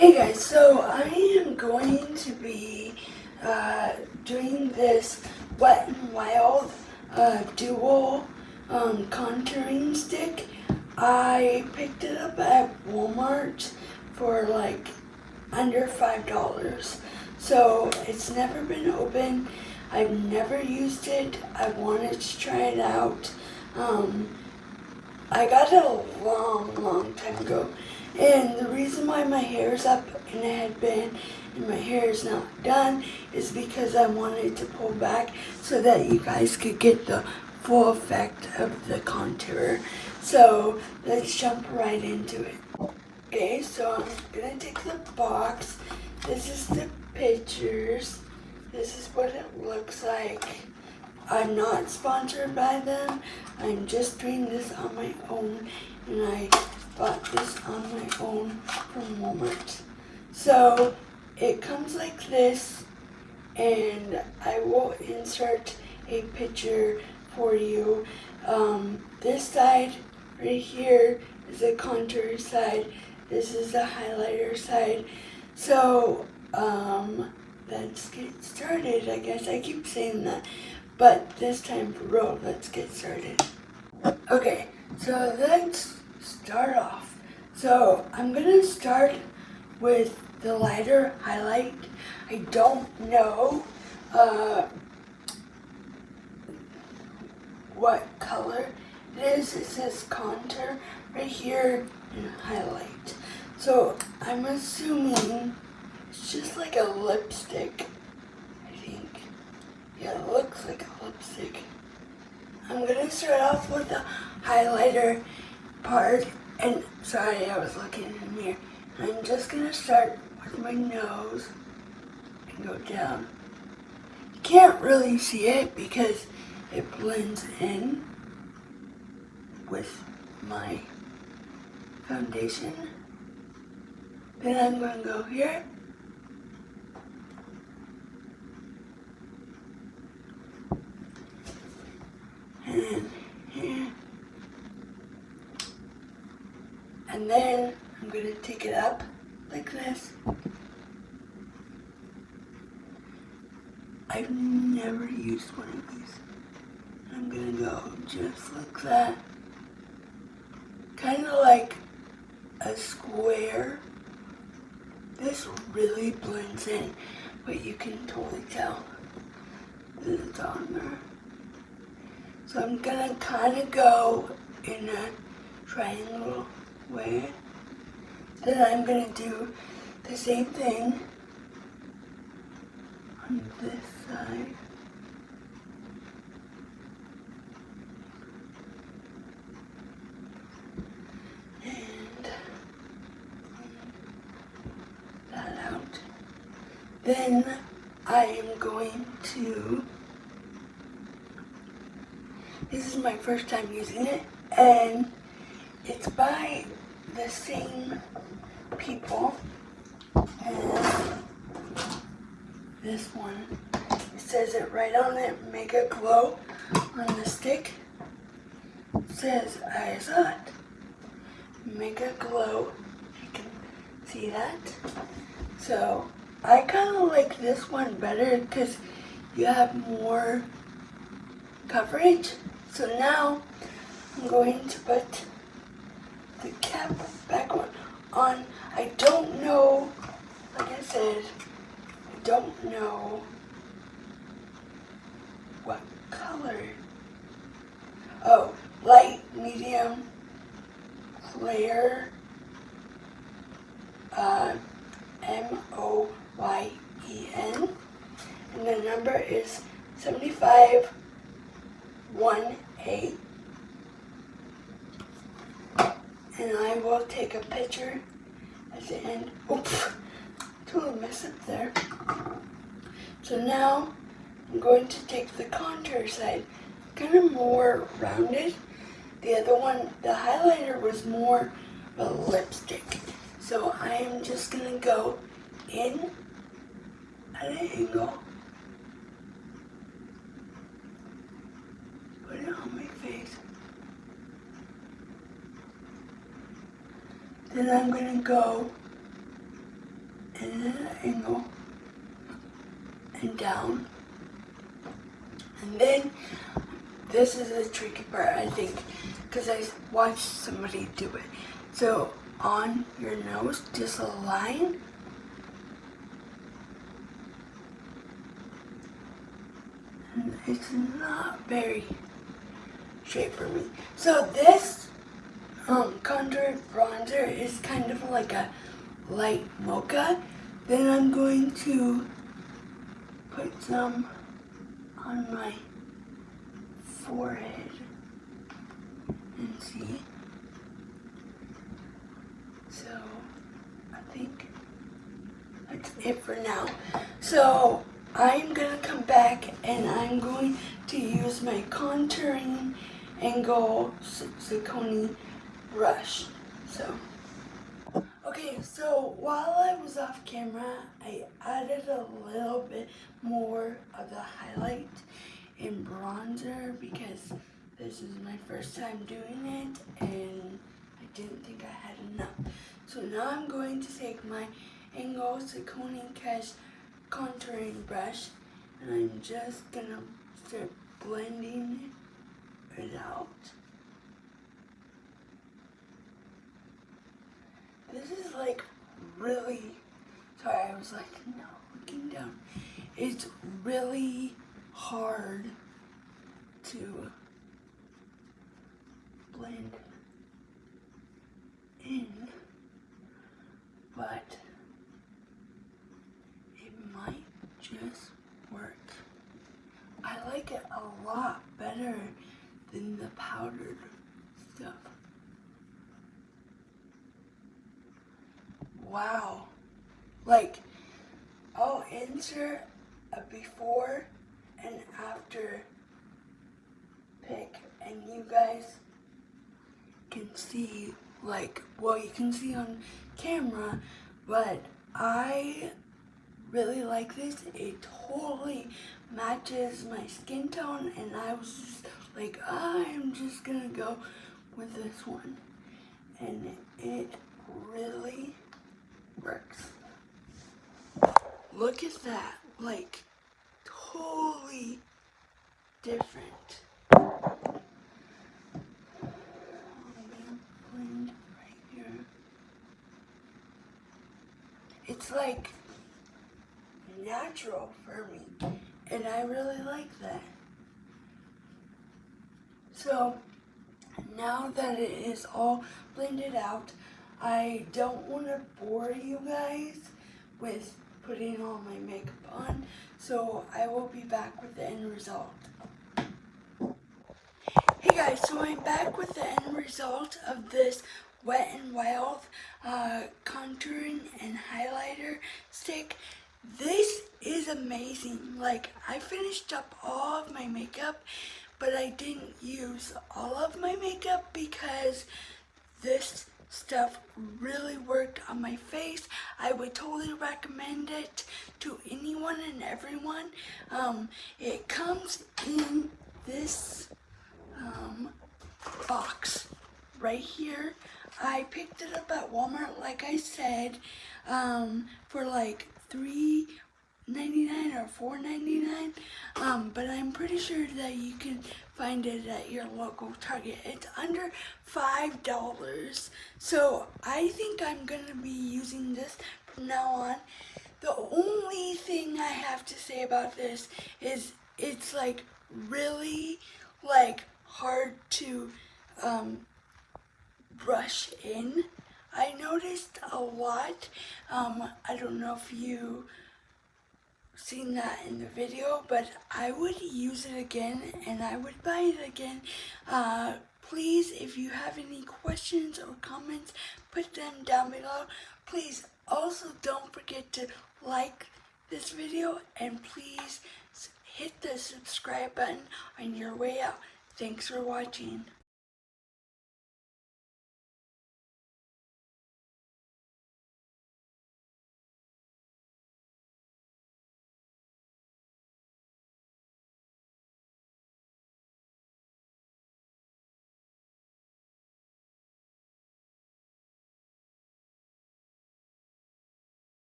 Hey guys, so I am going to be doing this WetNWild dual contouring stick. I picked it up at Walmart for like under $5. So it's never been opened. I've never used it. I wanted to try it out. I got it a long time ago. And the reason why my hair is up in a headband and my hair is not done is because I wanted to pull back so that you guys could get the full effect of the contour. So let's jump right into it. Okay, so I'm gonna take the box. This is the pictures. This is what it looks like. I'm not sponsored by them. I'm just doing this on my own, and I bought this on my own from Walmart. So it comes like this, and I will insert a picture for you. This side right here is the contour side. This is the highlighter side. So let's get started. I guess I keep saying that. But this time for real, let's get started. Okay, so let's start off. So I'm gonna start with the lighter highlight. I don't know what color it is. It says contour right here and highlight. So I'm assuming it's just like a lipstick, I think. Yeah, it looks like a lipstick. I'm gonna start off with the highlighter part, and sorry, I was looking in the mirror. I'm just gonna start with my nose and go down. You can't really see it because it blends in with my foundation. Then I'm gonna go here. And here. And then I'm going to take it up like this. I've never used one of these. I'm going to go just like that. Kind of like a square. This really blends in, but you can totally tell that it's on there. So I'm gonna kind of go in a triangle way. Then I'm gonna do the same thing on this side. And that out. Then I am going to, this is my first time using it, and it's by the same people as this one. It says it right on it, Mega Glow on the stick. It says eyes on, Mega Glow. You can see that. So I kind of like this one better because you have more coverage. So now I'm going to put the cap back on. I don't know, like I said, I don't know what color. Oh, light, medium, clear, MOYEN, and the number is 751A. And I will take a picture at the end. Oops, totally messed up there. So now I'm going to take the contour side, kind of more rounded. The other one, the highlighter, was more of a lipstick. So I am just gonna go in at an angle. Put it on my face. Then I'm gonna go and then an angle and down. And then this is the tricky part, I think, because I watched somebody do it. So on your nose, just a line. And it's not very straight for me. So this contour bronzer is kind of like a light mocha. Then I'm going to put some on my forehead and see. So I think that's it for now. So I'm gonna come back and I'm going to use my contouring angle zirconia brush. Okay, so while I was off camera, I added a little bit more of the highlight and bronzer because this is my first time doing it and I didn't think I had enough. So now I'm going to take my angle zirconia contouring brush and I'm just gonna start blending it out. This is like really, sorry, I was like, no, looking down. It's really hard to blend in, but it might just work. I like it a lot better than the powdered stuff. Wow. Like, I'll insert a before and after pic and you guys can see, like, well, you can see on camera, but I really like this. It totally matches my skin tone and I was just like, I'm just gonna go with this one. And it really works. Look at that, like totally different. I'm gonna blend right here. It's like natural for me, and I really like that. So now that it is all blended out, I don't want to bore you guys with putting all my makeup on, so I will be back with the end result. Hey guys, so I'm back with the end result of this WetNWild contouring and highlighter stick. This is amazing. Like, I finished up all of my makeup, but I didn't use all of my makeup because this stuff really worked on my face. I would totally recommend it to anyone and everyone. It comes in this box right here. I picked it up at Walmart, like I said, for like $3.99 or $4.99, but I'm pretty sure that you can find it at your local Target. It's under $5, so I think I'm gonna be using this from now on. The only thing I have to say about this is it's like really like hard to brush in. I noticed a lot. I don't know if you seen that in the video, but I would use it again and I would buy it again. Please, if you have any questions or comments, put them down below. Please also don't forget to like this video and please hit the subscribe button on your way out. Thanks for watching.